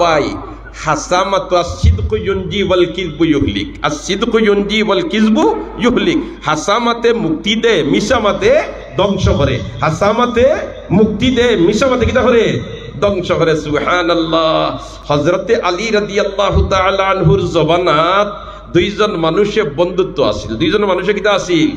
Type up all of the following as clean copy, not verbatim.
ভাই হাসামাতু আসিদকু ইউনজি ওয়াল কিযবু ইউহলিক, আসিদকু ইউনজি ওয়াল কিযবু ইউহলিক। হাসামাতে মুক্তি দে, মিশামাতে ধ্বংস করে। হাসামাতে মুক্তি দে, মিশামাতে কিটা করে? ধ্বংস করে। সুবহানাল্লাহ। হযরতে আলী রাদিয়াল্লাহু তাআলা আনহুর জবানাত দুইজন মানুষের বন্ধুত্ব আছিল, দুইজন মানুষের কিটা আছিল?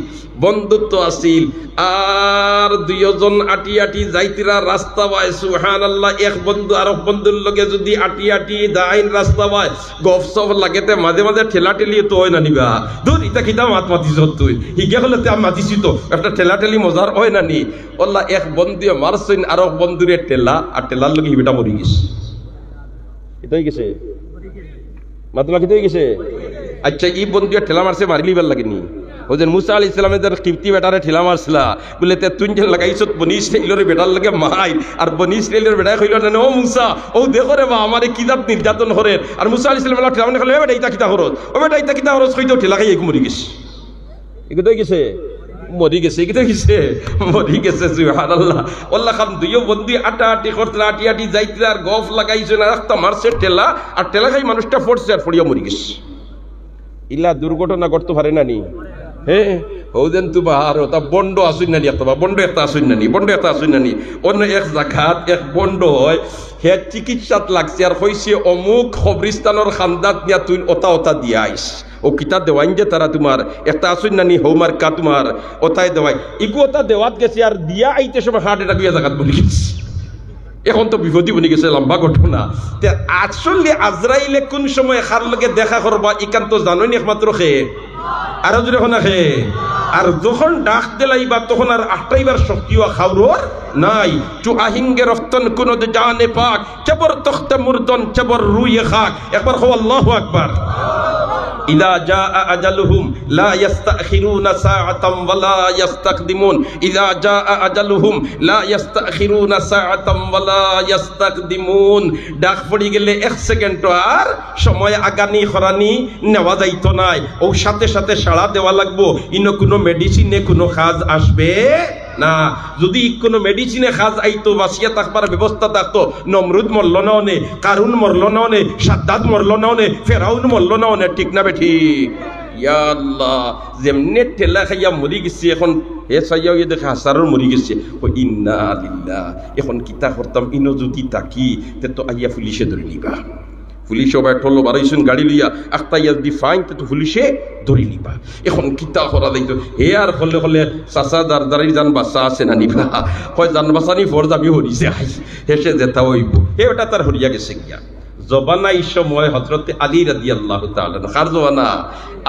বন্ধুত্ব আছিল। আর দুইজন আটি আটি যাইতিরা রাস্তা পায়। সুবহানাল্লাহ। এক বন্ধু আর এক বন্ধুর লগে যদি আটি আটি দাইন রাস্তা পায়, গপ সপ লাগেতে মাঝে মাঝে ঠেলা ঠেলি তো হয় না নিবা। ধর ইটা কিটা মাত মাতিস তুই, হিগে হলে আমি মাতিছি তো একটা ঠেলা ঠেলি মজার হয় না নি? ওল্লা এক বন্ধু মারছেন আর এক বন্ধুরে ঠেলা, আর ঠেলার লগে হিবিটা মরি গেছে। এটা হয়ে গেছে মাতলা কি হয়ে গেছে? আচ্ছা, এই বন্ধু ঠেলা মারছে, মারি লিবার লাগেনি? ওদের মুসা আলাইহিস সালামের যারা কিপ্তি বেটারে ঠেলা মারছিলা বলে তে তুই যে লাগাইছত বনি ইসরাইলের বেটার লাগে মাই, আর বনি ইসরাইলের বেটায় কইল না ও মুসা ও দেখো রে বা আমারে কি জাত নির্যাতন করে। আর মুসা আলাইহিস সালাম ঠেলা মানে কইল ও বেটা ইতা কিতা হরত, ও বেটা ইতা কিতা হরত, কইতো ঠেলা খাই মরি গেছে। এগুলো গেছে, মরি গেছে, এগুলো গেছে, মরি গেছে। সুবহানাল্লাহ। আল্লাহ খান দুইও বন্ধু আটা আটি করতে আটি আটি যাইতে আর গফ লাগাইছে না, রাস্তা মারছে ঠেলা, আর ঠেলা খাই মানুষটা পড়ছে আর পড়িয়া মরি গেছে। ইলা দুর্ঘটনা করতে পারে না নি? হ্যাঁ, হৌদেন তু বাহার ওটা বন্ড আসুন নানি, একটা বন্ড একটা আসুন নানি, বন্ড একটা আসুন নানি। অন্য এক জায়গাত এক বন্ড হয়, হে চিকিৎসাত লাগছে আর কইছে অমুক কবরিস্তানের খান্দাত নিয়া তুই ওটা ওটা দিয়া আইস। ও কিতা দেওয়াইন যে তারা তোমার একটা আসুন নানি হোমার্কা তোমার ওটাই দেওয়াই, ইগু ওটা দেওয়াত গেছে আর দিয়া আইতে সময় হার্ট অ্যাটাক হইয়া জায়গাত বলে গেছে। এখন তো বিপদই বনে গেছে, লম্বা ঘটনা। আসলে আজরাইলে কোন সময় খার লগে দেখা করবা ইকান তো জানোই একমাত্র খেয়ে আরো যদি এখন আহে। আর যখন ডাক দিলাইবা তখন আর আটটাইবার শক্তিও খাওয়ার নাই। চু আহিঙ্গে রফতন কোন জানে পাক, কেবর তখতে মুরদন কেবর রুইয়ে খাক। একবার হো আল্লাহু আকবার। ইদা জাআ আজালুহুম লা ইস্তাখিরুনা সাআতাম ওয়া লা ইস্তাকদিমুন, ইদা জাআ আজালুহুম লা ইস্তাখিরুনা সাআতাম ওয়া লা ইস্তাকদিমুন। ডাক পড়ি গেলে এক সেকেন্ড আর সময় আগানি খরানি নেওয়া যাইতো নাই, ও সাথে সাথে সাড়া দেওয়া লাগবো। ইনো কোনো মেডিসিনে কোনো কাজ আসবে না। যদি কোনো মেডিসিনে কাজ আইতো, বাঁচিয়া থাকবার ব্যবস্থা থাকতো, নমরুদ মরল না অনে, কারুন মরল না অনে, সাদ্দাত মরল না অনে, ফেরাউন মরল না অনে। ঠিক না বেঠিক? ইয়া আল্লাহ, যেমনে ঠেলা খাইয়া মরি গেছে এখন হে চাইয়াও ইয়ে দেখে হাসারও মরি গেছে। ও ইন্না লিল্লাহ। এখন কিতা করতাম, ইনো যদি তাকি তে তো আইয়া পুলিশে ধরে নিবা। পুলিশ সবাই ঠলো বাড়াইছেন গাড়ি লইয়া, আখতাইয়া যদি ফাইন তো পুলিশে ধরি নিবা। এখন কিতা করা যাইতো? হে আর হলে হলে চাচা দারদারির যান বাচ্চা আছে না নিবা, হয় যান বাচ্চানি ফর যাবি হরিছে আই হেসে যেতা হইব। হে ওটা তার হরিয়া গেছে গিয়া। জবানা এই সময় হযরতে আলী রাদিয়াল্লাহু তাআলা, কার জবানা?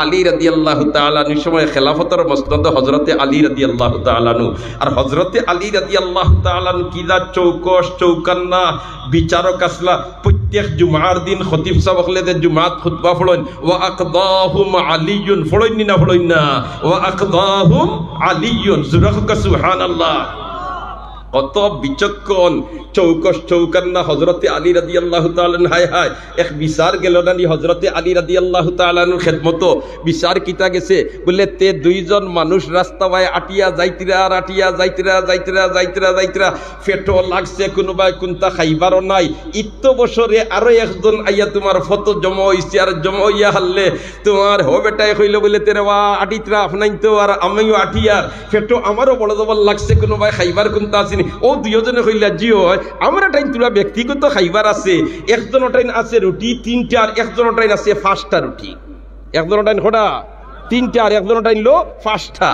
আলী রাদিয়াল্লাহু তাআলা এই সময় খেলাফতের মসনদ হযরতে আলী রাদিয়াল্লাহু তাআলা। আর হযরতে আলী রাদিয়াল্লাহু তাআলা কিদা চৌকশ চৌকান্না বিচারক আসলা। প্রত্যেক জুমার দিন খতিব সাহেব হলে জুমাত খুতবা পড়েন, ওয়া আকদাহুম আলিয়ুন, পড়েন না পড়েন না? ওয়া আকদাহুম আলিয়ুন। সুবহানাল্লাহ। কত বিচক্ষণ চৌকশ চৌকান্না হযরতে আলী রাদিয়াল্লাহু তাআলা। হায় হায়, এক বিচার গেল না নি হযরতে আলী রাদিয়াল্লাহু তাআলার খেদমত। বিচার কিতা গেছে বলে তে দুইজন মানুষ রাস্তা বাই আটিয়া যাইতিরা আর আটিয়া যাইতিরা যাইতিরা যাইতিরা যাইতিরা পেটো লাগছে, কোনোবাই কোনটা খাইবারও নাই। ইত্য বছরে আরো একজন আইয়া তোমার ফটো জমা হইছে, আর জমা হইয়া হারলে তোমার হো বেটাই কইল বলে তেরে বা আটিতরা আপনাই তো আর আমিও আটিয়ার পেটো আমারও বড় জবর লাগছে, কোনোবাই খাইবার কোনটা আসেনি। ও দুইজনে কইলা জিও আমরা টাইম তোলা ব্যক্তিগত খাইবার আছে, একজন টাইম আছে রুটি তিনটা, আর একজন টাইম আছে 5টা রুটি। একজন টাইম খোড়া 3টা, আর একজন টাইম লো 5টা।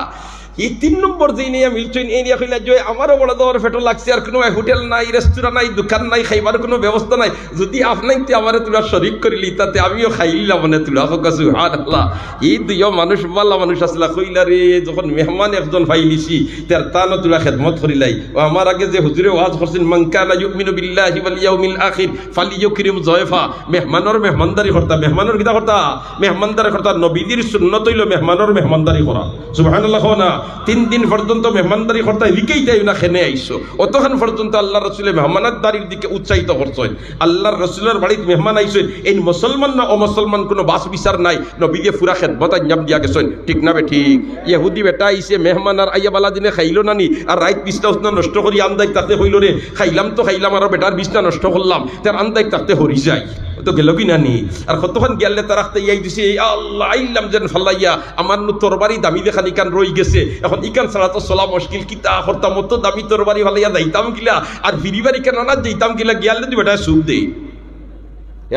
এই 3 নম্বর যে নিয়ে মিলছেন এই নিয়ে কইলা যে আমারও বড় দর পেটো লাগছে, আর কোনো হোটেল নাই, রেস্টুরেন্ট নাই, দোকান নাই, খাইবার কোনো ব্যবস্থা নাই। যদি আপনাইতে আমারে তুলা শরিক করিলি তাতে আমিও খাইলাম মানে তুলা। সুবহানাল্লাহ। এই দুইও মানুষ বালা মানুষ আসলা। কইলা রে যখন মেহমান একজন পাইলিছি তার তানো তুলা খেদমত করিলাই। ও আমার আগে যে হুজুরে ওয়াজ করছেন, মান কানা ইউমিনু বিল্লাহি ওয়াল ইয়াউমিল আখির ফালিয়ুকরিম যায়ফা। মেহমানের মেহমানদারি করতা, মেহমানের কিতা করতা? মেহমানদারি করতা। নবীদের সুন্নত হইল মেহমানের মেহমানদারি করা। সুবহানাল্লাহ। না 3 দিন পর্যন্ত মেহমানদারি করতে লিকেইতাই না খেনে আইসো অতক্ষণ পর্যন্ত আল্লাহ রসুলের মেহমানদারির দিকে উৎসাহিত করছেন আল্লাহর রসুলের বাড়িতে মেহমান আইসেন এই মুসলমান না অমুসলমান কোনো বাস বিচার নাই নবীকে ফুরা খেদমত আঞ্জাম দিয়া গেছেন ঠিক না বে ঠিক ইহুদি বেটা আইসে মেহমান আর আইয়া বালা দিনে খাইলো নানি আর রাইত বিছনা উছনা নষ্ট করি আন্দাই তাতে হইল রে খাইলাম তো খাইলাম আর বেটার বিছনা নষ্ট করলাম তার আন্দাই তাতে হরি যায় তো গেল কি নানি আর কতক্ষণ গেলে তার রাখতে ইয়াই দিছে আল্লাহ আইলাম যেন ফাল্লাইয়া আমার নু তরবারি দামি দেখান ইকান রই গেছে এখন ইকান ছাড়া তো চলা মুশকিল কিতা করতাম মতো দামি তরবারি ফালাইয়া যাইতাম কিলা আর বিরিবারি কেন না যাইতাম কিলা গিয়ালে তুই বেটা সুখ দেই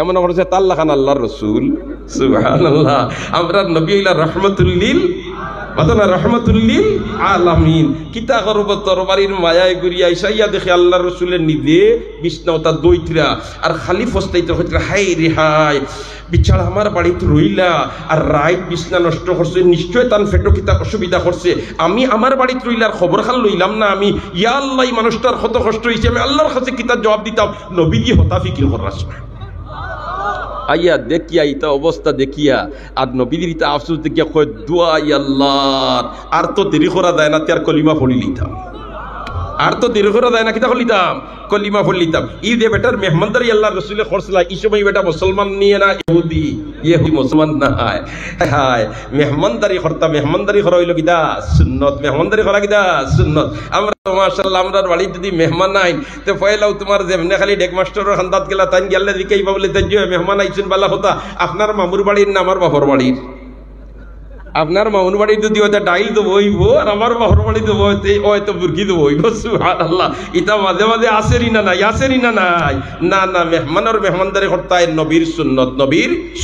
এমন করছে তাল্লা খান আল্লাহর রসুল সুবহানাল্লাহ আমরা নবী হইলা রহমাতুল্লিল মাতানা রহমাতুল্লিল আলামিন কিতা করব তরবারির মায়ায় গুরিয়া ইসাইয়া দেখে আল্লাহর রসুলের নিজে বিষ্ণাওতা দইতরা আর খালি ফস্তাইতে হইতরা হাই রে হাই বিছাড়া আমার বাড়িতে রইলা আর রাইত বিছনা নষ্ট করছে নিশ্চয় তান ফেটো কিতা অসুবিধা করছে আমি আমার বাড়িতে রইলার খবর খান লইলাম না আমি ইয়া আল্লাহ মানুষটার কত কষ্ট হয়েছে আমি আল্লাহর কাছে কিতা জবাব দিতাম নবী দিয়ে হতা ফিকির করার আইয়া দেখিয়া ইতা অবস্থা দেখিয়া আর নবীদের ইতা আফসোস দেখিয়া কয় দুয়া আল্লাহ আর তো দেরি করা যায় না তার কলিমা পড়ি লিতাম আর তো দেরি করা যায় না কিতা করলিতাম কলিমা পড়লিতাম ঈদে বেটার মেহমানদারি আল্লাহ রসুলের খরচলা এই সময় বেটা মুসলমান নিয়ে না ইহুদি মুসলমান না হায় হায় মেহমানদারি করা হইল কিতা সুন্নত মেহমানদারি করা কিতা সুন্নত আমরা মাশাআল্লাহ আমরার বাড়ি যদি মেহমান নাই তো পয়লাও তোমার যেমনে খালি ডেক মাস্টারের খান্দাত গেলা তাই গেলে দিকেই বলে তাই মেহমান আইছেন বালা কথা আপনার মামুর বাড়ির না আমার বাপর বাড়ির আপনার মামুর বাড়ি যদি হয়তো ডাইল তো বইব আর আমার বাপর বাড়ি তো হয়তো বুরকি তো বইব সুবহানাল্লাহ ইটা মাঝে মাঝে আসেরই না নাই আসেরই না নাই না না মেহমানের মেহমানদারি করতায় নবীর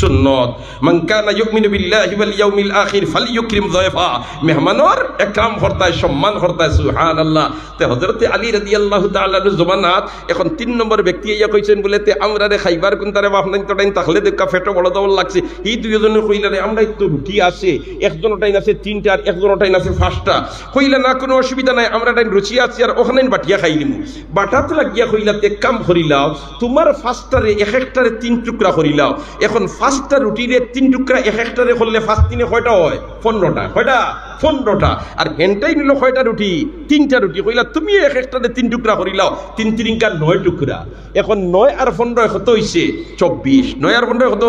সুন্নত মান কানা ইউমিনু বিল্লাহি ওয়াল ইয়াউমিল আখির ফালইউকরিম যায়ফা মেহমানের একরাম করতায় সম্মান করতায় সুবহানাল্লাহ তে হযরতে আলী রাদিয়াল্লাহু তাআলা এর জমানাত এখন 3 নম্বর ব্যক্তি ইয়া কইছেন বলে তে আমরারে খাইবার কোনটারে বাপ নাই তো টাইম তাহলে দেখা ফেটো বড় দল লাগছে এই দুইজনে কইলারে আমরা তো রুটি আছে একজনটাই আছে 3টা আর একজনটাই আছে 5টা কইলা না কোনো অসুবিধা নাই আমরা টাইম রুচি আছি আর ওখানে বাটিয়া খাইলিমু বাটাত লাগিয়া কইলা তে কাম করিলাও তোমার 5টারে এক একটারে 3 টুকরা করিলাও এখন 5টা রুটিরে 3 টুকরা এক একটারে করলে 5 3 কয়টা হয় 15টা কয়টা 15টা আর হেনটাই নিল কয়টা রুটি 3টা রুটি কইলা তুমি এক একটারে 3 টুকরা করিলাও 3 3 কা 9 টুকরা এখন 9 আর 15 কত হইছে 24 9 আর 15 কত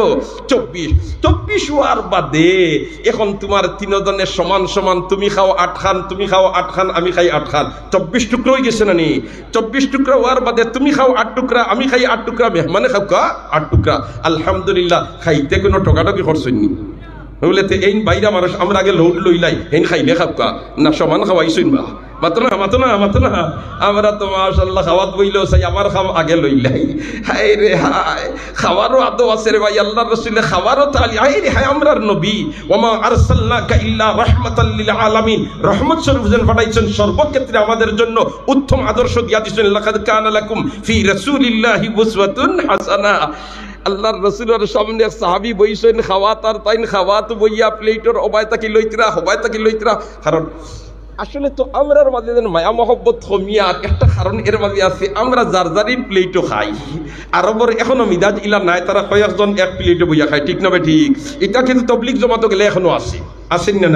24 হওয়ার বাদে এখন তোমার তিনজনের সমান সমান তুমি খাও 8 খান তুমি খাও 8 খান আমি খাই 8 খান 24 টুকরা হয়ে গেছে না নি 24 টুকরা হওয়ার বাদে তুমি খাও 8 টুকরা আমি খাই 8 টুকরা মেহমানে খাও কা 8 টুকরা আলহামদুলিল্লাহ খাইতে কোনো ঠকাঠকি করছনি বলে এই বাইরা মানুষ আমরা আগে লোড লইলাই হেন খাইলে খাবকা না সমান খাওয়াইছই বা মাতো না আমরা তো মাশাআল্লাহ খাওয়াত বইলেও চাই আমার খাম আগে লইলাই হায় রে হায় খাওয়ারও আদব আছে রে ভাই আল্লাহর রাসূলের খাওয়ারও তালি হায় রে হায় আমরার নবী ওমা আরসালনাকা ইল্লা রাহমাতাল লিল আলামিন রহমত স্বরূপ যেন পাঠাইছেন সর্বক্ষেত্রে আমাদের জন্য উত্তম আদর্শ দিয়া দিয়েছেন লাকাদ কানা লাকুম ফি রাসূলিল্লাহি উসওয়াতুন হাসানা আল্লাহর রাসূলের সামনে সাহাবী বইছেন খাওয়াত আর তাইন খাওয়াত বইয়া প্লেটর হবাই তাকি লইতরা কারণ আসলে তো আমরার মাঝে মায়া মহব্বত কমিয়া একটা কারণ এর মাঝে আছে আমরা যার যারির প্লেটও খাই আরবর এখনো মিজাজ ইলা নাই তারা কয়েকজন এক প্লেটে বইয়া খায় ঠিক না বে ঠিক এটা কিন্তু তবলিগ জমাতো গেলে এখনো আসেন না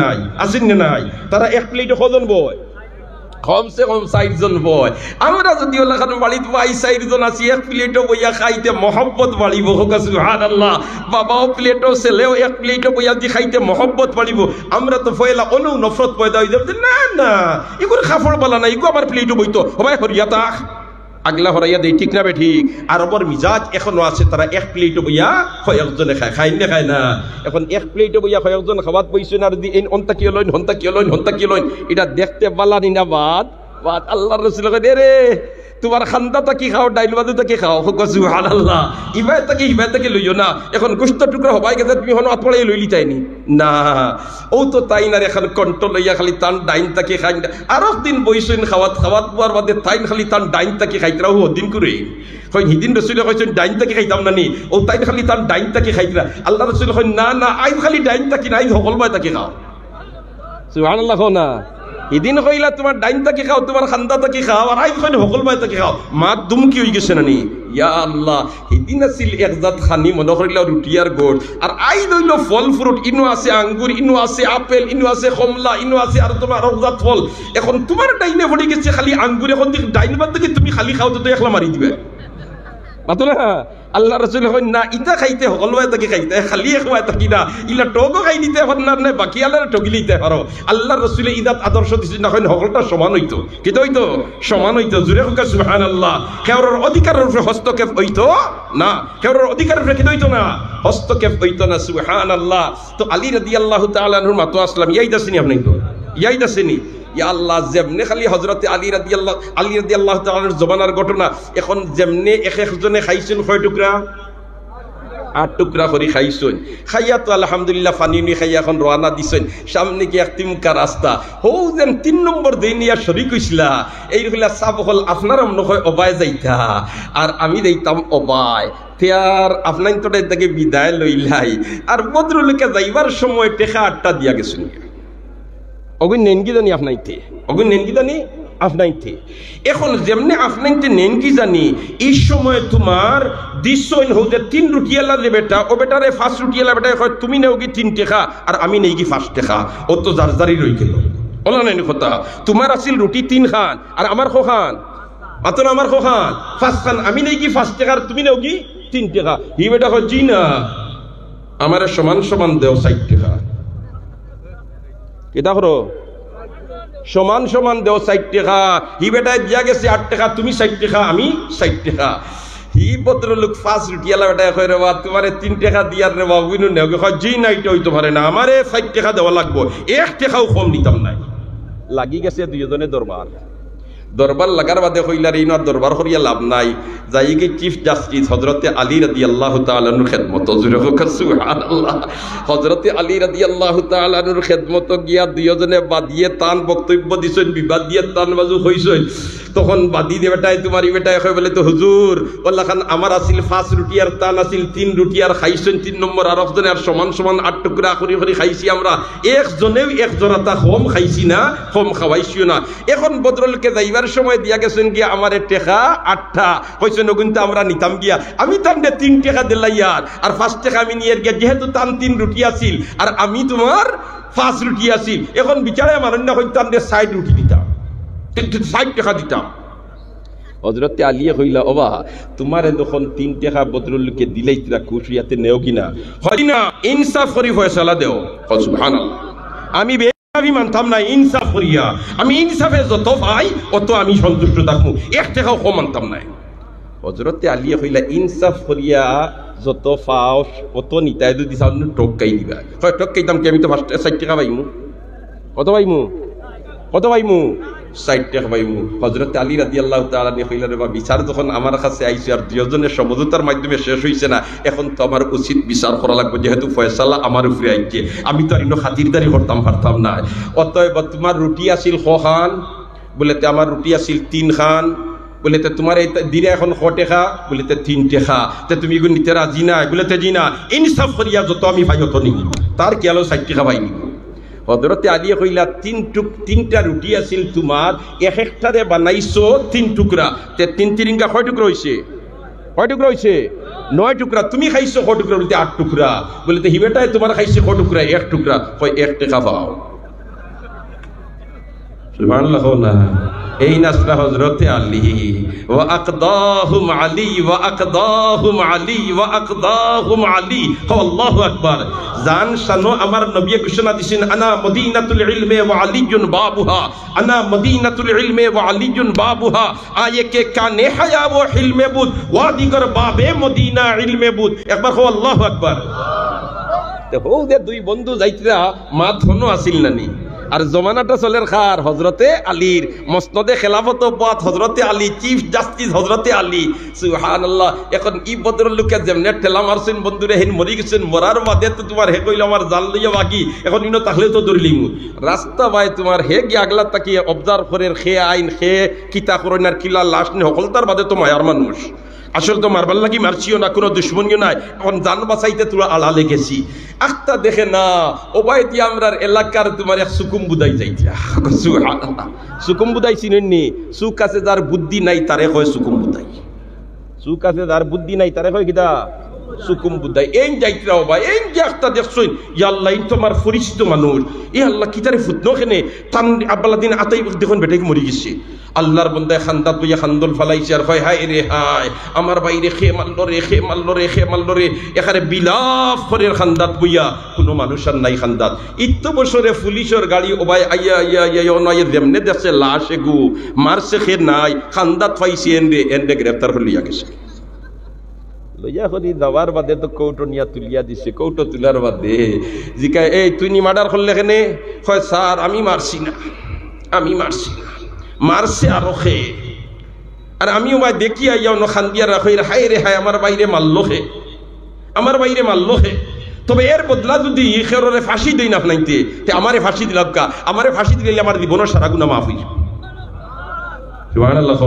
নাই তারা এক প্লেটে কজন বয় কমসে কম 60 জন বয় আমরা যদি ওলাখান বাড়িতে 22 জন আছি এক প্লেটও বইয়া খাইতে মহব্বত বাড়িব সুবহানাল্লাহ বাবাও প্লেটও ছেলেও এক প্লেটও বইয়া দি খাইতে মহব্বত বাড়িব আমরা তো ফয়লা অনু নফরত পয়দা হই যাবে না এগুলো খাফড় বলা না এগুলো আমার প্লেটও বইতো হবাই হরিয়া তা আগলা হরাইয়া দেই ঠিক না বে ঠিক আরবর মিজাজ এখনো আছে তারা এক প্লেটও বইয়া কয়েকজনে খায় না এখন এক প্লেটও বইয়া কয়েকজন খাওয়াত বইছেন আর দি অন্তা কি লইন এটা দেখতে বালা নিনা বাদ আল্লাহর রাসূল কয় রে তোমার খান্দাটা কি খাও ডাইল বাদুটা কি খাও সুবহানাল্লাহ ইবাইতাকে লইও না এখন গোশত টুকরা হবাই গেছে তুমি হন আতড়াই লইলি চাইনি না ও তো তাই না এখন কন্ট্রোল লইয়া খালি তান ডাইন তাকে খাই আর দিন বইছেন খাওয়াত বুয়ার বাদে তাইন খালি তান ডাইন তাকে খাইতরা ও দিন করে কই হিদিন রাসূল কইছেন ডাইন তাকে খাইতাম না নি ও তাইন খালি তান ডাইন তাকে খাইতরা আল্লাহ রাসূল কই না আই খালি ডাইন তাকে নাই সকল বাই তাকে খাও সুবহানাল্লাহ না এদিন কইলা তোমার ডাইন তাকি খাও, তোমার খান্দা তাকি খাও, আর আইন কইলে সকল বাই তাকি খাও। মাত দুমকি হয়ে গেছে নানি। ইয়া আল্লাহ, এদিন আছিল একজাত খানি মনে করিলা রুটিয়ার গোড়, আর আই দইল ফল ফ্রুট, ইনো আছে আঙ্গুর, ইনো আছে আপেল, ইনো আছে কমলা, ইনো আছে আর তোমার অজাত ফল। এখন তোমার ডাইনে পড়ে গেছে খালি আঙ্গুর, এখন ডাইন বাদ থেকে তুমি খালি খাও তো একলা মারি দিবে মাতো না। আল্লাহ রসুল হন না ইটা খাইতে সকলবাই তাকে খাইতে, খালি খাওয়াই থাকি না, ইলা টগও খাই নিতে পার না, বাকি আল্লাহ ঠগি নিতে পারো। আল্লাহ রসুলে ইদাত আদর্শ দিচ্ছে না, সকলটা সমান হইতো, কিন্তু হইতো সমান হইতো। জুড়ে হোক সুবহানাল্লাহ। কেউর অধিকারের উপরে হস্তক্ষেপ হইতো না, কেউর অধিকারের উপরে কিন্তু হইতো না, হস্তক্ষেপ হইতো না। সুবহানাল্লাহ। তো আলী রাদিয়াল্লাহু তাআলা আনহুর মাতো আসলাম ইয়াই দাসিনি, আপনি তো ইয়াই দাসিনি। ইয়া আল্লাহ, যেমনে খালি হযরতে আলী রাদিয়াল্লাহু তাআলার জমানার ঘটনা, এখন যেমনে এক একজনে খাইছেন কয় টুকরা, 8 টুকরা করে খাইছেন। খাইয়া তো আলহামদুলিল্লাহ পানি নি খাইয়া এখন রওনা দিছেন, সামনে কি এক তিমকা রাস্তা। হৌ যেন 3 নম্বর দিনিয়া শরীক হইছিলা, এই হইলা সাব হল আপনার নয় অবায় যাইতা, আর আমি যাইতাম অবায়। তেয়ার আপনার তো থেকে বিদায় লইলাই, আর বদরুলকে যাইবার সময় টেকা 8টা দিয়া গেছেন। অগুন নেনকি জানি আপনাইতে, অগুন নেনকি জানি আপনাইতে। এখন যেমনি আপনাইতে নেনকি জানি, এই সময় তোমার দিশইন হতে 3 রুটিয়ালা যে বেটা, ও বেটারে 5 রুটিয়ালা বেটা কয় তুমি নেও কি 3 টাকা, আর আমি নেই কি 5 টাকা। ও তো জারজারি রই গেল, বলা নাই কথা। তোমার আছিল রুটি 3 খান, আর আমার খান মাত্র আমার খান 5 খান, আমি নেই কি 5 টাকা, আর তুমি নেও কি 3 টাকা। হি বেটা কয় জি না, আমার সমান সমান দেও 60 টাকা। এটা করো সমান সমান দেও 60 টাকা। হি বেটায় দিয়া গেছে 8 টাকা, তুমি 60 টাকা, আমি 60 টাকা। হি ভদ্রলোক 5 রুটিয়ালা বেটায় কয় রে বা তোমারে 3 টাকা দিয়ার রে বা উইনু নেও, কয় জি না, এটা হইতে পারে না, আমারে 60 টাকা দেওয়া লাগবো, 1 টাকাও কম নিতাম নাই। লাগি গেছে দুইজনে দরবার। দরবার লাগার বাদে কইলার ইনার দরবার করিয়া লাভ নাই, যাই কি চিফ জাস্টিস হযরতে আলী রাদিয়াল্লাহু তাআলা আনহুর খেদমত, জুরে হোক সুবহানাল্লাহ। হযরতে আলী রাদিয়াল্লাহু তাআলা আনহুর খেদমত গিয়া দুইজনে বাদিয়ে তান বক্তব্য দিছেন, বিবাদ দিয়ে তান বাজু হইছেন। তখন বাদি দে বেটাই তোমারই বেটাই কই বলে তো হুজুর বল্লা খান আমার আসিল 5 রুটি আর তান আসিল 3 রুটি, আর খাইছেন 3 নম্বর আর একজনে আর সমান সমান 8 টুকরা করি করি খাইছি আমরা, একজনেও এক জোড়াটা কম খাইছি না, কম খাওয়াইছিও না। এখন বদরুলকে যাইবার সময় দিয়া গেছেন গিয়া আমারে টেকা 8টা, কইছেন কিন্তু আমরা নিতাম গিয়া, আমি তানরে 3 টাকা দিলাই, আর 5 টাকা আমি নিয়ে গিয়া, যেহেতু তান 3 রুটি আছিল আর আমি তোমার 5 রুটি আছিল, এখন বিচারে মানুষ না হইতো তানরে 60 রুটি দিতাম, 60 টাকা দিতাম। হযরতে আলিয়ে কইলা ওবা তোমারে যখন 3 টাকা বদরুলকে দিলাই তোরা খুশি ইয়াতে নেও কিনা, হয় না, ইনসাফ করি ফয়সালা দেও। সুবহানাল্লাহ। আমি আমি মানতাম না, ইনসাফ করিয়া আমি ইনসাফে যত পাই অত আমি সন্তুষ্ট থাকবো, 1 টাকাও কম মানতাম নাই। হযরতে আলিয়ে কইলা ইনসাফ করিয়া যত পাও অত নিতাই যদি চাও টকাই দিবা। হয় টকাইতাম কি, আমি তো 60 টাকা পাইমু, কত পাইমু, কত পাইমু, 60 টাকা পাইমু। হযরতে আলী রাদিয়াল্লাহু তাআলা কইলা রে বা বিচার যখন আমার কাছে আইছে আর দুইজনের সমঝোতার মাধ্যমে শেষ হইছে না, এখন তো আমার উচিত বিচার করা লাগবে, যেহেতু ফয়সালা আমার উপরে আইছে, আমি তো আর ইনো খাতিরদারি করতাম পারতাম না। অতএব তোমার রুটি আছিল 100 খান, বলে আমার রুটি আছিল 3 খান, বলে তোমার এই দিনে এখন 100 টাকা, বলে 3 টাকা, তুমি এগুলো নিতে রাজি না, বলে জি না, ইনসাফ করিয়া যত আমি পাই অত নিব, তার কি আলো 60 টাকা পাই নিব। হযরতে আলী কইলা 3টা রুটি আছিল তোমার, এক একটারে বানাইছো 3 টুকরা, তে 3 তিরিঙ্গা কয় টুকরা হইছে, কয় টুকরা হইছে, 9 টুকরা। তুমি খাইছো কয় টুকরা, বলতে 8 টুকরা, বলতে হিবেটায় তোমার খাইছে কয় টুকরা, 1 টুকরা, কয় 1 টাকা পাও। সুবহানাল্লাহ না, এই নাসরা হযরতে আলী ওয়া আকদাহুম আলী ওয়া আকদাহুম আলী ওয়া আকদাহুম আলী, আল্লাহু আকবার। জান শানো আমার নবী ঘোষণা দিছেন, আনা মদিনাতুল ইলমে ওয়া আলীউন বাবুহা, আনা মদিনাতুল ইলমে ওয়া আলীউন বাবুহা, আয়ে কে কানে হায়া ও ইলমে বুদ ওয়া দিগর বাবে মদিনা ইলমে বুদ। একবার কও আল্লাহু আকবার। তো হো দে দুই বন্ধু যাইতরা মা ধনো আসিল নানি, আর জমানাটা চলের খার হযরতে আলীর, মসনদে খেলাফত পাত হযরতে আলী, চিফ জাস্টিস হযরতে আলী। সুবহানাল্লাহ। এখন ই ভদ্রলোকে যেমনে ঠেলা মারছেন বন্ধুরে, হেন মরি গেছেন, মরার বাদে তো তোমার হে কইল আমার জাল লইয়া বাকি, এখন ইনো তাহলে তো ধরলিম রাস্তা ভাই তোমার হে গিয়ে আগলা তাকিয়ে অবজার্ভ করে, খে আইন খে কিতা করেন আর কিলা লাশ নে সকল, তার বাদে তো মায়ার মানুষ আসলে তো মারবার লাগি মারছিও না, কোনো দুশ্মনীয় নাই, এখন জান বাঁচাইতে তোরা আড়ালে গেছি। আখতা দেখে না ওবাই দিয়ে আমরা এলাকার তোমার এক সুকুম বুদাই যাইতা, সুকুম বুদাই চিনেননি? সুখ আছে যার বুদ্ধি নাই তারে হয় সুকুম বুদাই, সুখ আছে যার বুদ্ধি নাই তারে হয় কিটা সুকুম বুদাই। এই যাইতরা ওবাই এই যে একটা দেখছই, ইয়া আল্লাহ এই তোমার পরিচিত মানুষ, এ আল্লাহ কি তারে ফুটনো খেনে তান আব্বালা দিন আতাই দেখুন বেটাকে মরি গেছে। আল্লাহর বন্দায় খান্দাত বইয়া খান্দল ফালাইছে আর হয় হায় রে হায় আমার বাইরে খে মারল রে, খে মারল রে, খে মারল রে, এখানে বিলাপ করে খান্দাত বইয়া কোনো মানুষ আর নাই খান্দাত। ইত্য বছরে পুলিশের গাড়ি ওবাই আইয়া আইয়া আইয়া নয় যেমনে দেখছে লাশ এগু মারছে খে নাই খান্দাত পাইছে এন্ডে এন্ডে গ্রেপ্তার হলিয়া গেছে। লইয়া করি যাওয়ার বাদে তো কৌটো নিয়া তুলিয়া দিছে, কৌটো তুলার বাদে জিকায় এই তুই নি মার্ডার করলে কেনে? হয় স্যার আমি মারছি না, আমি মারছি না, মারছে আরো খে। আর আমিও ভাই দেখি আইয়া অন্য খান দিয়া রাখো হায় রে হায় আমার বাইরে মারলো খে, আমার বাইরে মারলো খে। তবে এর বদলা যদি খেররে ফাঁসি দেই না আপনাইতে আমারে ফাঁসি দিলাম কা, আমারে ফাঁসি দিলে আমার জীবনের সারা গুণা মাফ হইল। সুবহানাল্লাহ।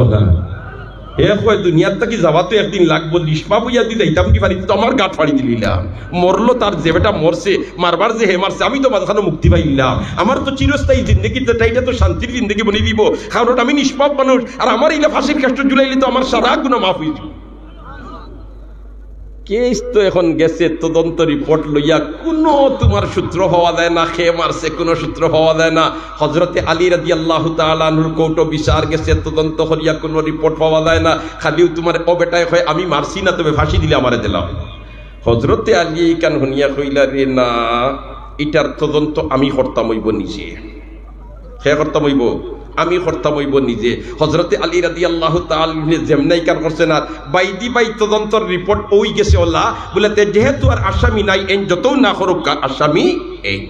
হে কয় দুনিয়ার থেকে যাওয়া তো একদিন লাগবো, লিসমা বুঝা দিতে যাইতাম কি পারি, তো আমার গাঁট ফাড়ি দিলাম, মরলো তার যে বেটা মরছে, মারবার যে হে মারছে, আমি তো মাঝখানে মুক্তি পাইলাম। আমার তো চিরস্থায়ী জিন্দগি, এইটা তো শান্তির জিন্দগি বনে দিব, কারণ আমি নিষ্পাপ মানুষ। আর আমার এইটা ফাঁসির কাষ্ট জুলাইলে তো আমার সারা গুণা মাফ হয়ে যাবে। কেস তো এখন গেছে তদন্ত রিপোর্ট লইয়া, কোনো তোমার সূত্র পাওয়া যায় না, খেয়ে মারছে কোনো সূত্র পাওয়া যায় না। হযরতে আলী রাদিয়াল্লাহু তাআলা আনহুর কোর্ট বিচার গেছে, তদন্ত করিয়া কোনো রিপোর্ট পাওয়া যায় না। খালিও তোমার ও বেটায় হয় আমি মারছি না, তবে ফাঁসি দিলে আমারে দিলাম। হযরতে আলী কান হনিয়া কইলা রে না, এটার তদন্ত আমি করতাম হইব নিজে, হে করতাম হইব আমি করতাম হইব নিজে। হযরতে আলী রাদিয়াল্লাহু তাআলা যেমনাই কার করছেন আর বাইদি বাই তদন্তর রিপোর্ট ওই গেছে ওলা বলে যেহেতু আর আসামি নাই এন যতও না করুক আসামি এই,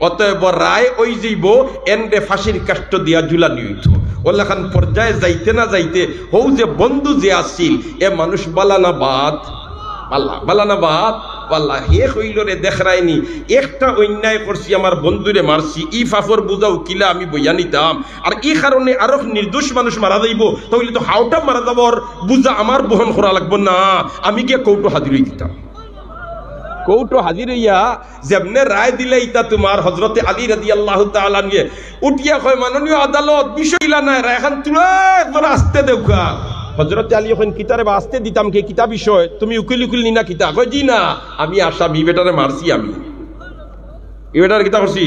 অতএব রায় ওই যাইব এন্ডে ফাঁসির কাষ্ট দিয়া ঝুলানি হইতো। ওলা খান পর্যায়ে যাইতে না যাইতে হৌ যে বন্ধু যে আসিল এ মানুষ বালানা বাদ পাল্লা, বালানা বাদ পাল্লা, হে কইল রে দেখরাইনি একটা অন্যায় করছি, আমার বন্ধুরে মারছি, ই ফাফর বুঝাও কিলা আমি বইয়া নিতাম। আর এই কারণে আরো নির্দোষ মানুষ মারা যাইব, তাহলে তো হাওটা মারা যাবর বুঝা আমার বহন করা লাগবো না, আমি গিয়ে কৌটো হাজির হয়ে দিতাম। কৌটো হাজির হইয়া যেমনে রায় দিলে ইতা তোমার হযরতে আলী রাদিয়াল্লাহু তাআলা নিয়ে উঠিয়া কয় মাননীয় আদালত বিষয়লা নাই, রায় এখন তুলে একবার আসতে দেউকা। হযরতে আলী এখন কিতারে আসতে দিতাম কে কিতা বিষয়, তুমি উকিল উকিল নিনা কিতা? কয় জি না, আমি আসামি বেটারে মারছি, আমি এই বেটারে কিতা করছি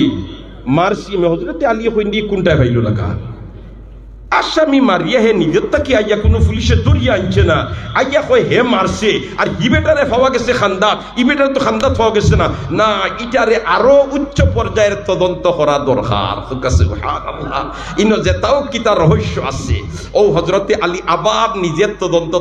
মারছি। হযরতে আলী এখন দিয়ে কোনটায় ভাইল লাগা আসামি মারিয়া হে নিজের তাকে আইয়া কোনো পুলিশে দরিয়া আনছে না, আইয়া কয় হে মারছে আর ই বেটারে পাওয়া গেছে খান্দাত, ই বেটারে তো খান্দাত পাওয়া গেছে না, না ইটারে আরো উচ্চ পর্যায়ের তদন্ত করা দরকার। সুবহানাল্লাহ, ইনো যেটাও কিতা রহস্য আছে। ও হযরতে আলী আবার নিজের তদন্ত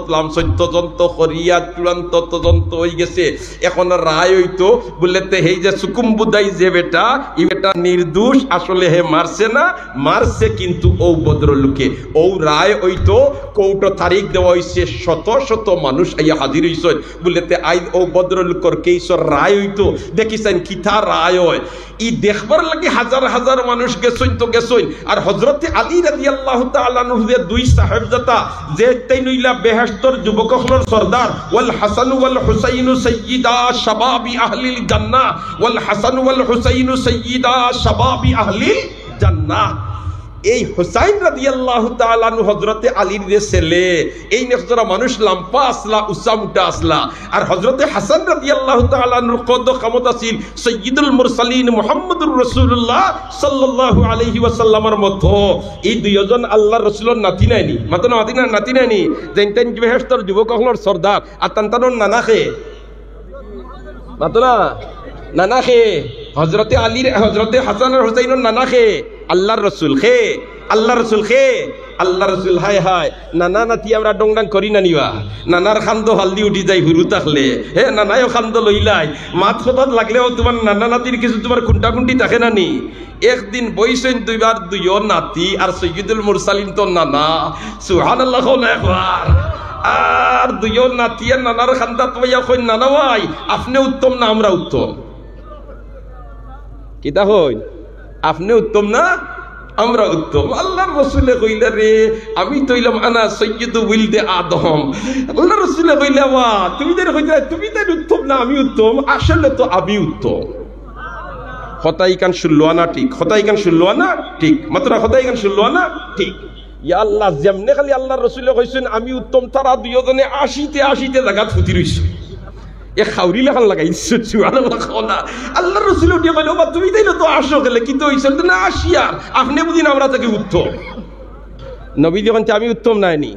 তদন্ত করিয়া চূড়ান্ত তদন্ত হয়ে গেছে। এখন রায় হইতো বলতে হেই যে সুকুম্বুদাই যে বেটা ই বেটা নির্দোষ, আসলে হে মারছে না, মারছে কিন্তু ও ভদ্রলোক। ও রায় হইতো কৌটো তারিখ দেওয়া হয়েছে, শত শত মানুষ আইয়া হাজির হইছে বলতে আই ও ভদ্রলোকর কেসর রায় হইতো। দেখিছেন কিতা রায় হয়, ই দেখবার লাগি হাজার হাজার মানুষ গেছইন তো গেছইন। আর হযরতে আলী রাদিয়াল্লাহু তাআলা আনহু যে দুই সাহেবজাদা যে তাইনুইলা বেহেশতর যুবকহলর সরদার, ওয়াল হাসান ওয়াল হুসাইন সাইয়্যিদা শাবাবি আহলিল জান্নাহ, ওয়াল হাসান ওয়াল হুসাইন সাইয়্যিদা শাবাবি আহলিল জান্নাহ। এই হুসাইন রাদিয়াল্লাহু তাআলা আনহু হযরতে আলীর যে ছেলে, এই নেকজরা মানুষ লাম্পা আসলা উসামুটা আসলা। আর হযরতে হাসান রাদিয়াল্লাহু তাআলা আনহুর কদ কামত আছিল সাইয়্যিদুল মুরসালিন মুহাম্মদুর রাসূলুল্লাহ সাল্লাল্লাহু আলাইহি ওয়াসাল্লামের মতো। এই দুইজন আল্লাহর রাসূলের নাতি নাইনি, মাতনা মাদিনা নাতি নাইনি, যেনতেন বেহেশতের যুবক হলর সরদার। আর তানতানোর নানা খে মাতনা নানা খে হযরতে আলীর হযরতে হাসান আর হুসাইনের নানা খে আল্লাহর রসুল খে, আল্লাহ রসুল খে, আল্লাহ রসুল হায় হায়। নানা নাতি আমরা ডংডাং করি না নিবা, নানার খান্দ হালদি উঠি যাই হুরু থাকলে, হে নানায়ও খান্দ লইলাই, মাত কথাত লাগলেও তোমার নানা নাতির কিছু তোমার খুন্টা খুন্টি থাকে না নি। একদিন বইছেন দুইবার দুইও নাতি আর সৈয়দুল মুরসালিন তো নানা, সুবহানাল্লাহ একবার। আর দুইও নাতি আর নানার খান্দাত ভাইয়া কই নানা ভাই আপনি উত্তম না আমরা উত্তম? কিতা হই আপনি উত্তম না আমরা উত্তম। আল্লাহর রাসূলে কইলা রে আমি তো হইলাম আনা সাইয়্যিদু ওয়ালদে আদম। আল্লাহর রাসূলে কইলা ওয়া তুমি তো কইলা তুমি তো উত্তম না আমি উত্তম, আসলে তো আমি উত্তম। খতাই কান শুনলো না ঠিক, খতাই কান শুনলো না ঠিক, মাত্র খতাই কান শুনলো না ঠিক। ইয়া আল্লাহ যেমনে খালি আল্লাহর রাসূলে কইছেন আমি উত্তম, তারা দুইজনে 80 জায়গাত ফুটি রইছে। এ খাউরি লেখান লাগাইছে সুবহানাল্লাহ। খাওনা আল্লাহর রাসূল উঠিয়ে কইলো বা তুমি তাইলে তো আসো গেলে কি তো হইছে না আসিয়ার আপনি বুঝিন আমরা থেকে উত্তম। নবী যখন আমি উত্তম নাইনি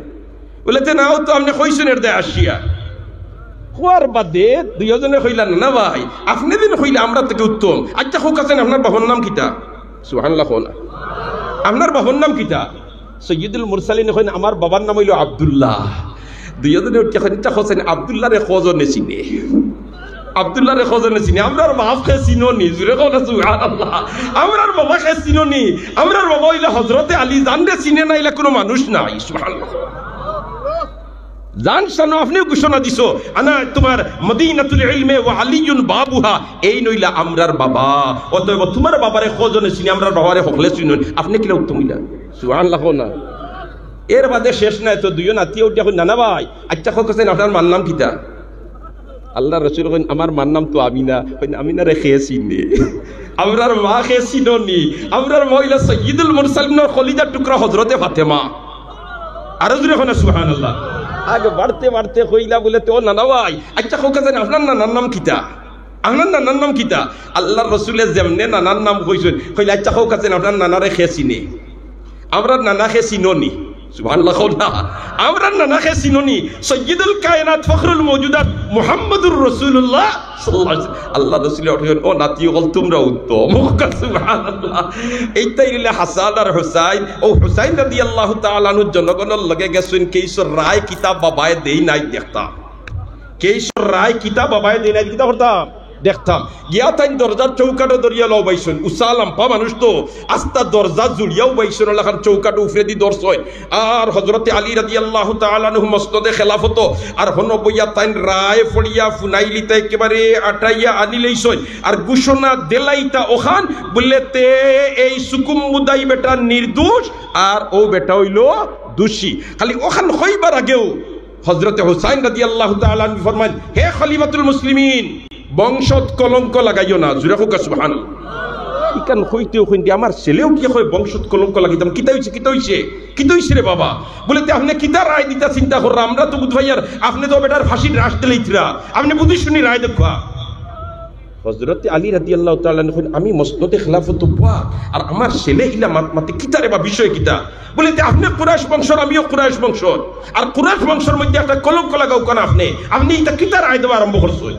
বলে না তো আপনি কইছেন এর দে আসিয়া হওয়ার বাদে দুইজনে কইলা না ভাই আপনি দিন কইলে আমরা থেকে উত্তম। আচ্ছা হোক আছেন আপনার বাবার নাম কিতা? সুবহানাল্লাহ। খাওনা আপনার বাবার নাম কিতা? সৈয়দুল মুরসালিন কইন আমার বাবার নাম হইল আব্দুল্লাহ। দুইজনে উঠে খোঁজেন আব্দুল্লাহ রে খোঁজনে চিনে, আব্দুল্লাহ রে খোঁজনে চিনে। আমরার বাপ খে চিনোনি জুড়ে কোন সুবহানাল্লাহ। আমরার বাবা খে চিনোনি, আমরার বাবা হইলে হযরতে আলী জানরে চিনে না ইলা কোনো মানুষ নাই। সুবহানাল্লাহ। জান শানো আপনিও ঘোষণা দিছো আনা তোমার মদিনাতুল ইলমে ওয়া আলিয়ুন বাবুহা, এই নইলা আমরার বাবা। অতএব তোমার বাবারে খোঁজনে চিনি, আমরার বাবারে হকলে চিনোনি, আপনি কিলা উত্তম হইলা? সুবহানাল্লাহ। না এর বাদে শেষ নাই তো দুইজন আত্মীয় উঠিয়া কই নানা ভাই আচ্ছা কইছেন আপনার মার নাম কিতা? আল্লাহর রাসূল কইন আমার মার নাম তো আমিনা। কইন আমিনা রে খেয়েছি নে আমরার মা খেয়েছি নি, আমরার মহিলা সাইয়্যিদুল মুরসালিনের খলিজার টুকরা হযরতে ফাতেমা। আর জুরে কোন সুবহানাল্লাহ। আগে বাড়তে বাড়তে কইলা বলে তো নানা ভাই আচ্ছা কইছেন আপনার নানার নাম কিতা? আপনার নানার নাম কিতা? আল্লাহর রাসূলে যেমনে নানার নাম কইছেন কইলা আচ্ছা কইছেন আপনার নানারে খেয়েছি নে, আমরা নানা খেয়েছি নি। সুবহানাল্লাহ। আমরা নানা খে চিননি সৈয়দুল কায়নাত ফখরুল মওজুদাত মুহাম্মদুর রাসূলুল্লাহ সাল্লাল্লাহু আলাইহি ওয়াসাল্লাম। আল্লাহ রাসূল ওঠেন ও নাতি হল তোমরা উত্তম। সুবহানাল্লাহ। এইটাই হইলে হাসান আর হুসাইন। ও হুসাইন রাদিয়াল্লাহু তাআলা আনহু জনগণের লগে গেছেন কেশর রায় কিতাব বাবায় দেই নাই দেখতাম, কেশর রায় কিতাব বাবায় দেই নাই কিতাব করতাম দেখতাম। গিয়া তাই দরজার চৌকাটো দরিয়া লও বাইছুন, উসালাম্পা মানুষ তো আস্তা দরজা জুড়িয়াও বাইছুন লাখান চৌকাটো উফরে দি দর্শ হয়। আর হযরতে আলী রাদিয়াল্লাহু তাআলা আনহু মসনদে খেলাফত আর হন বইয়া তাই রায় ফড়িয়া ফুনাইলিতে একেবারে আটাইয়া আনিলেইছই আর ঘোষণা দেলাইতা ওখান বললেতে এই সুকুম মুদাই বেটা নির্দোষ আর ও বেটা হইল দোষী। খালি ওখান হইবার আগেও হযরতে হুসাইন রাদিয়াল্লাহু তাআলা আনহু ফরমান হে খলিফাতুল মুসলিমিন বংশত কলঙ্ক লাগাইও না। জুড়ে হোক সুবহানাল্লাহ। ইকান হইতেও হইতে আমার ছেলেও কি হয় বংশত কলঙ্ক লাগাইতাম? কিতা হইছে কিতা হইছে কিতা হইছে রে বাবা? বলে আপনি কিতা রায় দিতা চিন্তা কররা? আমরা তো বুধ ভাইয়ার আপনি তো বেটার ফাঁসির রাশ দিলেইতরা, আপনি বুঝি শুনি রায় দেখা। হযরতে আলী রাদিয়াল্লাহু তাআলা আনহু আমি মসনদে খেলাফত বুয়া আর আমার ছেলে ইলা মাতে কিতা রে বা বিষয় কিতা? বলে আপনি কুরাইশ বংশর আমিও কুরাইশ বংশর আর কুরাইশ বংশের মধ্যে একটা কলঙ্ক লাগাও কেন আপনি? আপনি এটা কিতা রায় দেওয়া আরম্ভ করছেন?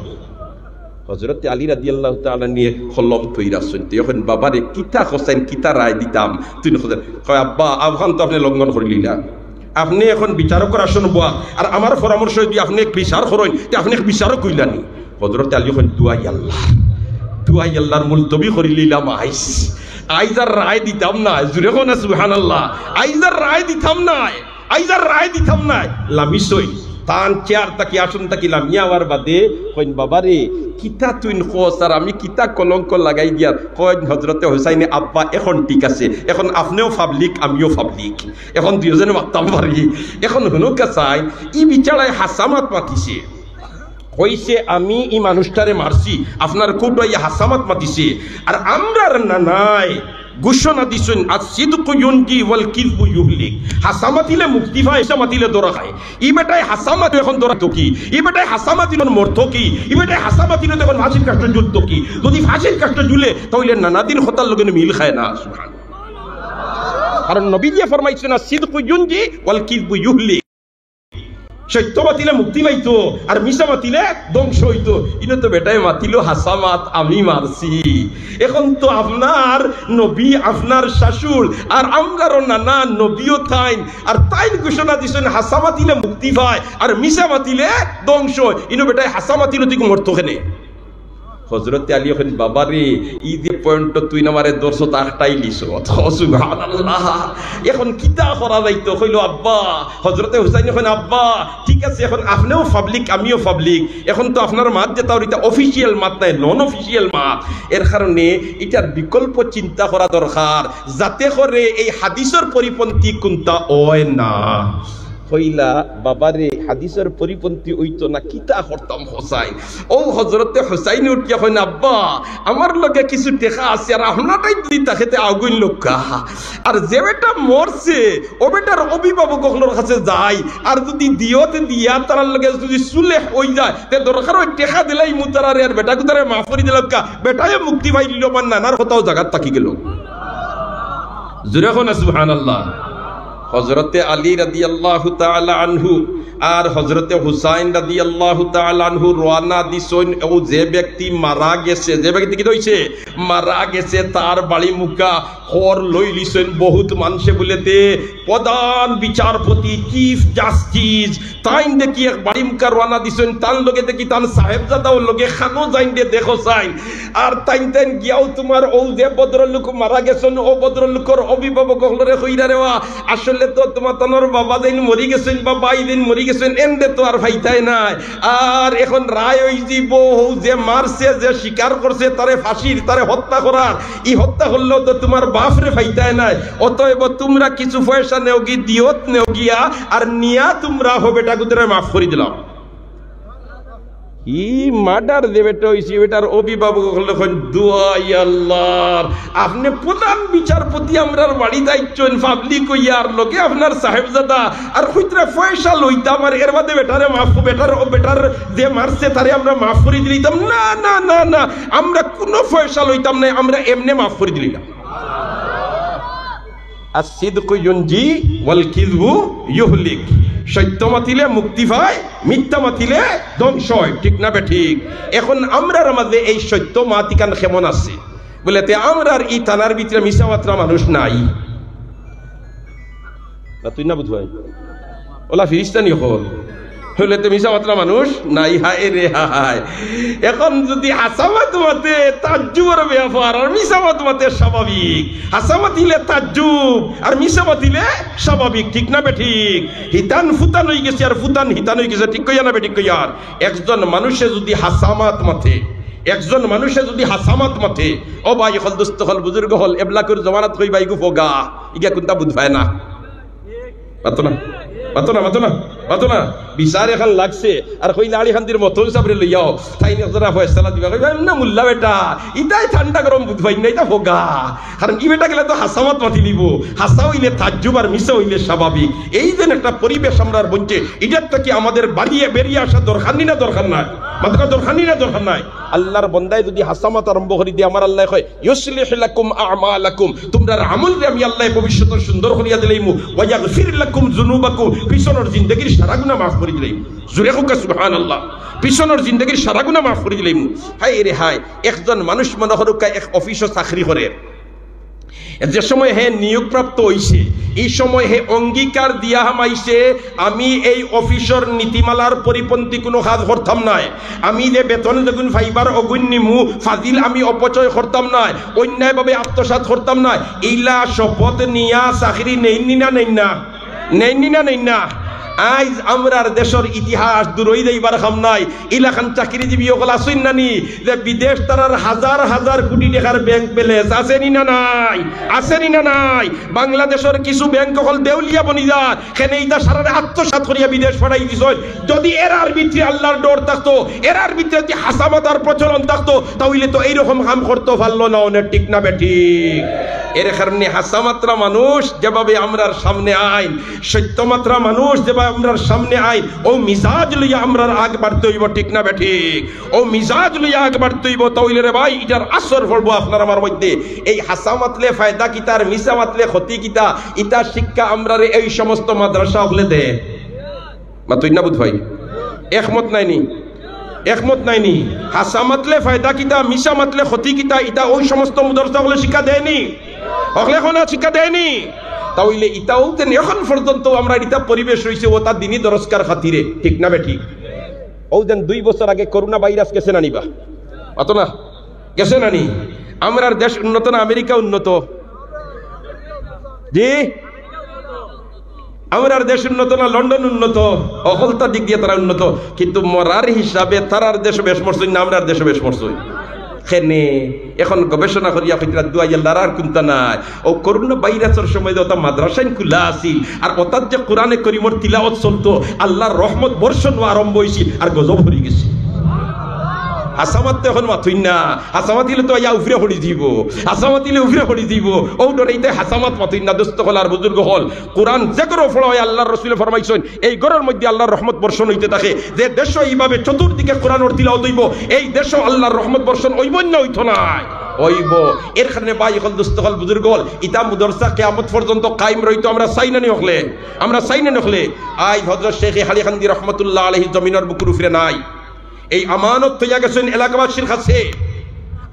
হযরতে আলী রাদিয়াল্লাহু তাআলা নিয়ে খলম তৈরা শুনতে এখন বাবারে কিতা হোসেন কিতা রায় দিতাম তুই খোঁজেন কয় আব্বা আফগান তো আপনি লঙ্ঘন করিলি না, আপনি এখন বিচারকের আসন বয়া আর আমার পরামর্শ যদি আপনি বিচার করেন আপনি বিচারক কইলানি। হযরতে আলী এখন দুয়াই আল্লাহর মুলতবি করিলাম আইজার রায় দিতাম না। জুরে কোন সুবহানাল্লাহ। আইজার রায় দিতাম না লামিসই তান চেয়ার তাকি আসন তাকি লামিয়া হওয়ার বাদে কইন বাবারে কিতা তুই খোঁজ আর আমি কিতা কলঙ্ক লাগাই দিয়ার কইন হযরতে হুসাইনে আব্বা এখন ঠিক আছে, এখন আপনিও পাবলিক আমিও পাবলিক, এখন দুইজনে মারতাম পারি। এখন হুনুকা চাই ই বিচারায় হাসামাত মাতিছে কইছে আমি ই মানুষটারে মারছি, আপনার কোটো ই হাসামাত মাতিছে আর আমরার নানায় ঘোষণা দিছেন আসিদকু ইউনজি ওয়াল কিযবু ইউহলিক। হাসামাতিলে মুক্তি পায়, হাসামাতিলে দরা খায়। ই বেটাই হাসামাত এখন দরা তো কি? ই বেটাই হাসামাতিলে মরত কি? ই বেটাই হাসামাতিলে তখন ফাঁসির কাষ্ট জুড়ত কি? যদি ফাঁসির কাষ্ট জুলে তাহলে নানাদিন হতার লগে মিল খায় না। সুবহানাল্লাহ। কারণ নবী দিয়ে ফরমাইছেন আসিদকু ইউনজি ওয়াল কিযবু ইউহলিক। সত্য মাতিলে মুক্তি পাইতো আর মিশা মাতিলে ধ্বংস হইতো। ইনো তো বেটাই মাতিল হাসামাত আমি মারছি। এখন তো আপনার নবী আপনার শাশুড় আর আমরারও নানা নবীও তাইন আর তাইন ঘোষণা দিছেন হাসা মাতিলে মুক্তি পায় আর মিশা মাতিলে ধ্বংস। ইনো বেটাই হাসা মাতিলে তুই মরতো কেনে? হযরতে আলী এখন বাবা রে ই যে পয়েন্ট তুই নামারে দর্শত আটটাই লিছো সুবহানাল্লাহ এখন কিতা করা যাইতো কইলো আব্বা হযরতে হুসাইন এখন আব্বা ঠিক আছে এখন আপনিও পাবলিক আমিও পাবলিক এখন তো আপনার মাত যেটা এটা অফিশিয়াল মাত নাই নন অফিশিয়াল মাত এর কারণে এটার বিকল্প চিন্তা করা দরকার যাতে করে এই হাদিসের পরিপন্থী কোনটা হয় না কইলা বাবারে হাদিসের পরিপন্থী হইতো না কিতা করতাম হোসাইন ও হযরতে হুসাইন উঠিয়া কইন আব্বা আমার লগে কিছু টেকা আছে আর আপনারাই যদি তাকেতে আগুন লোকা আর যে বেটা মরছে ও বেটার অভিভাবক হলোর কাছে যায় আর যদি দিওতে দিয়া তার লগে যদি সুলেহ হই যায় তে দরকার ওই টেকা দিলাই মুতারারে আর বেটা কুতারে মাফ করে দিল কা বেটায় মুক্তি পাইল মান নানার কথাও জায়গা থাকি গেল জুরে কোন সুবহানাল্লাহ হযরতে আলী রাদিয়াল্লাহু তাআলা আনহু আর হযরতে হুসাইন রাদিয়াল্লাহু তাআলা আনহু রওনা দিছেন ও যে ব্যক্তি মারা গেছে যে ব্যক্তি কি হইছে মারা গেছে তার বাড়ি মুকা খর লই লিছেন বহুত মানুষে বলেতে প্রধান বিচারপতি চিফ জাস্টিস তাইন দেখি এক বাড়ি মুকা রওনা দিছেন তান লগে দেখি তান সাহেবজাদাও লগে খানো যাইন দে দেখো চাই আর তাইন তাইন গিয়াও তোমার ও যে ভদ্রলোক মারা গেছেন ও ভদ্রলোকের অভিভাবক হলরে কইরা রেওয়া আসলে তো তোমার তনর বাবা দিন মরি গেছেন বা বাই দিন মরি গেছেন এন্ডে তো আর ফাইতাই নাই আর এখন রায় হই যাব যে মারছে যে শিকার করছে তারে ফাঁসির তারে হত্যা করার ই হত্যা করলেও তো তোমার বাপরে ফাইতাই নাই অতএব তোমরা কিছু পয়সা নেও গি দিয়ত নেও গিয়া আর নিয়া তোমরা হবেটা গুতরে মাফ করে দিলাম ই মার্ডার দেবেটা হইছে বেটার অভিভাবক হলো দোয়াই আল্লাহর আপনি প্রধান বিচারপতি আমরার বাড়ি যাইছেন পাবলিক ইয়ার লগে আপনার সাহেবজাদা আর কইতরা পয়সা লইতাম আর এর বাদে বেটারে মাফ বেটার যে মারছে তারে আমরা মাফ করে দিলাম না না না না আমরা কোনো পয়সা লইতাম না আমরা এমনি মাফ করে দিলাম আসিদকু ইউনজি ওয়াল কিযবু ইউহলিক সত্য মাতিলে মুক্তি পায় মিথ্যা মাতিলে ধ্বংস হয় ঠিক না বে ঠিক এখন আমরার মাঝে এই সত্য মাতিকান কেমন আছে বলে তে আমরার ই থানার ভিতরে মিশা মাত্রা মানুষ নাই না তুই না বুঝবাই ওলা ফিরিস্তানি হল হলে তো মিশা মাত্রা মানুষ নাই হায় রে হায় এখন যদি হাসামাত মাতে তাজ্জুবের ব্যাপার আর মিশামাত মাতে স্বাভাবিক হাসামাত দিলে তাজ্জুব আর মিশামাত দিলে স্বাভাবিক ঠিক না বে ঠিক হিতান ফুতান হয়ে গেছে আর ফুতান হিতান হয়ে গেছে ঠিক কইয়া না বে ঠিক কইয়ার একজন মানুষে যদি হাসামাত মাতে একজন মানুষে যদি হাসামাত মাতে ও ভাই হল দোস্ত হল বুজুর্গ হল এবলাকুর জমানাত কই ভাই গো ফোগা ইগা কোনটা বুঝবায় না পাতো না পাতো না পাতো না পাতো না বিচার এখন লাগছে আর কই লাড়ি খান্দির মতন সাবরে লইয়াও তাই না ফয়সালা দিবা কইবা না মুল্লা বেটা ইতাই ঠান্ডা গরম বুঝবাই না এটা ফোগা কারণ ই বেটা গেলে তো হাসামাত মাতি লিব হাসা হইলে তাজ্জুব আর মিশা হইলে স্বাভাবিক এই যে একটা পরিবেশ আমরা বলছে এটার তো কি আমাদের বাড়িয়ে বেরিয়ে আসা দরকার নি না দরকার নাই মাথা দরকার নি না দরকার নাই আল্লাহর বন্দায় যদি হাসামাত আরম্ভ করি দিয়ে আমার আল্লাহ কয় ইউসলিহ লাকুম আমালাকুম তোমরা আমল রে আমি আল্লাহ ভবিষ্যৎ সুন্দর করিয়া দিলাইমু ওয়া ইয়াগফির লাকুম যুনুবাকুম পিছনের জিন্দেগীর সারা গুনাহ মাফ করে দিলাইমু জোরে হোক সুবহানাল্লাহ পিছনের জিন্দেগীর সারা গুনাহ মাফ করে দিলাইমু হায় রে হায় একজন মানুষ মনে করুক এক অফিসে চাকরি করে যে সময় হে নিয়োগপ্রাপ্ত হইছে এই সময় হে অঙ্গীকার দিয়া হামাইছে আমি এই অফিসর নীতিমালার পরিপন্থী কোনো কাজ করতাম নাই আমি যে বেতন যখন ফাইবার অগুণ নিমু ফাজিল আমি অপচয় করতাম নাই অন্যায়ভাবে আত্মসাৎ করতাম নাই এইলা শপথ নিয়া চাকরি নেইনি না নেই না নেইনি না নেই না আজ আমরার দেশের ইতিহাস দূরই যাইবার খাম নাই ইলাখান চাকরিজীবী সকল আসুন নানি যে বিদেশ তারার হাজার হাজার কোটি টাকার ব্যাংক ব্যালেন্স আসেনি না নাই আসেনি না নাই বাংলাদেশের কিছু ব্যাংক সকল দেউলিয়া বনি যান সেনে ইটা সারারে আত্মসাৎ করিয়া বিদেশ পাঠাই দিছ যদি এরার ভিতরে আল্লাহর ডর থাকতো এরার ভিতরে যদি হাসামাতার প্রচলন থাকতো তাহলে তো এইরকম কাম করতে পারলো না অনেক ঠিক না বেঠিক এর কারণে হাসামাত্রা মানুষ যেভাবে আমরার সামনে আইন সত্যমাত্রা মানুষ যেভাবে আমরার সামনে আইন ও মিজাজ লইয়া আমরার আগ বাড়তে হইব ঠিক না বেঠিক ও মিজাজ লইয়া আগ বাড়তে হইব তাহলে রে ভাই এটার আসর পড়বো আপনার আমার মধ্যে এই হাসামাতলে ফায়দা কিতা আর মিসামাতলে ক্ষতি কিতা ইটা শিক্ষা আমরারে এই সমস্ত মাদ্রাসা হলে দে মা তুই না বুঝ ভাই একমত নাইনি একমত নাইনি হাসামাতলে ফায়দা কিতা মিসামাতলে ক্ষতি কিতা ইটা ওই সমস্ত মাদ্রাসা হলে শিক্ষা দেয়নি হলে কোন শিক্ষা দেয়নি তাহলে ইটাও তেন এখন পর্যন্ত আমরা এটা পরিবেশ রয়েছে ও তার দিনই দরস্কার খাতিরে ঠিক না বেঠিক ও যেন 2 বছর আগে করোনা ভাইরাস গেছে না নিবা অত না গেছে নানি? আমরার দেশ উন্নত না আমেরিকা উন্নত? জি, আমরার দেশ উন্নত না লন্ডন উন্নত? অকলতা দিক দিয়ে তারা উন্নত, কিন্তু মরার হিসাবে তারার দেশে বেশ মরছই না আমরার দেশে বেশ মরছই। খেনে এখন গবেষণা করিয়া ফিরা দুয়াইয়াল্লার আর কোনটা নাই। ও করোনা ভাইরাসের সময় ওটা মাদ্রাসায় খোলা আছিল, আর ওটার যে কোরআনে করিমর তিলাওয়াত চলতো, আল্লাহর রহমত বর্ষণ আরম্ভ হয়েছি, আর গজব হয়ে গেছে। হাসামাত তো এখন মাথুই না, হাসামাত দিলে তো ইয়া উফরে পড়ি দিব, হাসামাত দিলে উফরে পড়ি দিব। ও ডরাইতে হাসামাত মাথুই না। দোস্ত হল আর বুজুর্গ হল, কোরআন যে করে ফলো হয় আল্লাহর রাসূল ফরমাইছেন এই ঘরের মধ্যে আল্লাহর রহমত বর্ষণ হইতে থাকে। যে দেশ এইভাবে চতুর্দিকে কোরআনের তিলাওয়াত হইব, এই দেশও আল্লাহর রহমত বর্ষণ হইব না হইতো নাই হইব। এর কারণে ভাই হল দোস্ত হল বুজুর্গ হল ইতা মুদরসা কিয়ামত পর্যন্ত কায়েম রইতো। আমরা চাইনানি হলে, আমরা চাইনানি হলে আই হযরত শেখ হালিকান্দি রহমাতুল্লাহ আলাইহি জমিনের বুকুর উপরে নাই। এই আমানত তৈয়া গেছেন এলাকাবাসীর কাছে।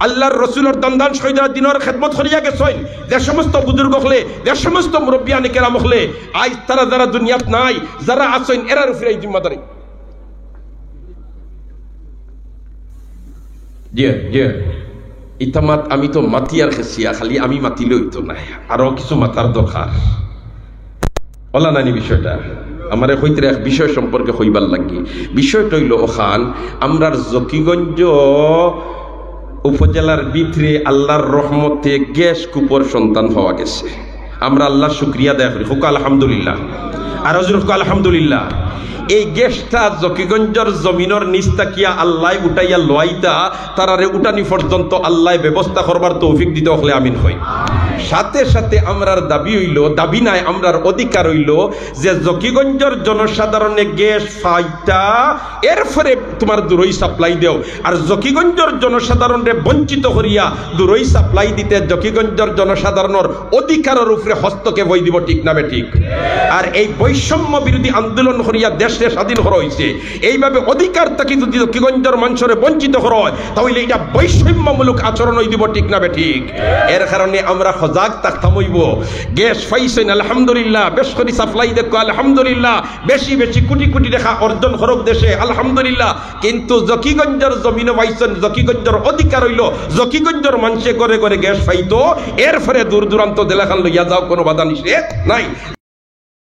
আল্লাহর রসুলের দান শহীদার দিনের খেদমত করিয়া গেছেন। যে সমস্ত বুজুর্গ হলে, যে সমস্ত মুরব্বিয়ানে কেরাম হলে, আজ তারা যারা দুনিয়াত নাই, যারা আছেন এরার উপরে এই জিম্মাদারি। ইতামাত আমি তো মাতিয়ার খেসিয়া, খালি আমি মাতিলে হইতো না, আরো কিছু মাথার দরকার। বলা নানি বিষয়টা আমার হইতে এক বিষয় সম্পর্কে হইবার লাগি। বিষয়টা হইল ওখান আমরার জকিগঞ্জ উপজেলার ভিতরে আল্লাহর রহমতে গ্যাস কুপর সন্তান পাওয়া গেছে। আমরা আল্লাহ শুক্রিয়া দেয় করি, হুক আলহামদুলিল্লাহ, আর হুক আলহামদুলিল্লাহ। এই গ্যাসটা জকিগঞ্জর জমিনের নিস্তাকিয়া আল্লাহ উঠাইয়া লইতা তারারে উঠানি পর্যন্ত আল্লাহ ব্যবস্থা করবার তৌফিক দিতে হলে আমিন হই। সাথে সাথে আমরার দাবি হইল, দাবি নাই আমরার অধিকার হইল যে জকিগঞ্জের জনসাধারণে গ্যাস ফাইটা এরপরে তোমার দূরই সাপ্লাই দেও। আর জকিগঞ্জের জনসাধারণে বঞ্চিত করিয়া দূরই সাপ্লাই দিতে জকিগঞ্জের জনসাধারণের অধিকারের উপরে হস্তক্ষেপ হয়ে দিব, ঠিক না ঠিক? আর এই বৈষম্য বিরোধী আন্দোলন করিয়া দেশে স্বাধীন করা হয়েছে। এইভাবে অধিকার থাকি যদি জকিগঞ্জের মানুষের বঞ্চিত করা হয়, তাহলে এটা বৈষম্যমূলক আচরণ হয়ে দিব, ঠিক না ঠিক? এর কারণে আমরা সজাগ থাকতাম হইব। গ্যাস পাইছেন আলহামদুলিল্লাহ, বেশ করে সাপ্লাই দেখো আলহামদুলিল্লাহ, বেশি বেশি কোটি কোটি টাকা অর্জন করক দেশে আলহামদুলিল্লাহ। কিন্তু জকিগঞ্জের জমিনে পাইছেন, জকিগঞ্জের অধিকার হইল জকিগঞ্জের মানুষে করে করে গ্যাস পাইতো, এরপরে দূর দূরান্ত দেলাখান লইয়া যাও, কোনো বাধা নিষেধ নাই।